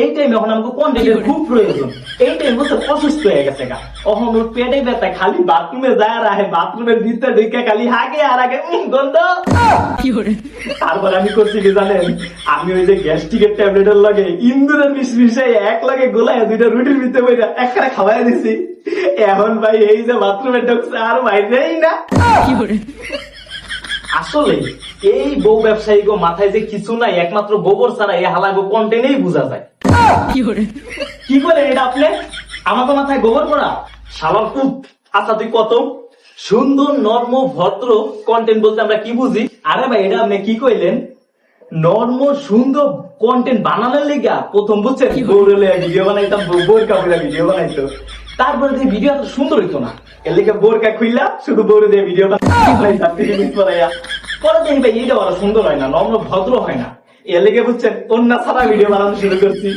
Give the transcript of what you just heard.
এই টাইমে এখন আমাকে কন্টেন্টের খুব প্রয়োজন। এই টাইম বলতে অসুস্থ হয়ে গেছে গা, এখন ওর পেটে ব্যথা, খালি বাথরুমে যায় আর আহে, বাথরুমের ভিতরে ঢুকে খালি হাগে আর আগে গন্ধ। তারপর আমি করছি কি জানেন, আমি ওই যে গ্যাস্ট্রিকের ট্যাবলেটের লগে ইন্দুরের বিষ মিশাই এক লগে গোলায় দুইটা রুটির ভিতরে বইটা একখানে খাওয়াই দিছি। এখন ভাই এই যে বাথরুমে ঢুকছে আর বাইরেই না। আসলে এই বউ ব্যবসায়ী গো মাথায় যে কিছু নাই, একমাত্র গোবর ছাড়া এই হালাগো কন্টেন্টেই বোঝা যায়। কি করে এটা আপনি আমাকে মাথায় গোবর পড়া শালার পুত। আচ্ছা তুই কত সুন্দর নর্ম ভদ্র কন্টেন্ট বলতে আমরা কি বুঝি? আরে ভাই এটা আপনি কি কইলেন? নর্ম সুন্দর কন্টেন্ট বানানোর লিগা প্রথম বুঝছেন বউরে ভিডিও বানাইতাম, বউর কাপড়ে ভিডিও বানাইতো, তারপরে যে ভিডিও এত সুন্দর হইতো না, এর লিগে বোরকা খুইলা শুধু বউরে দিয়ে ভিডিও বানাইতাম। পরে দেখি ভাই এইটা বড় সুন্দর হয় না, নম্র ভদ্র হয় না, এর লিগে বুঝছেন অন্য ছাড়া ভিডিও বানানো শুরু করছি।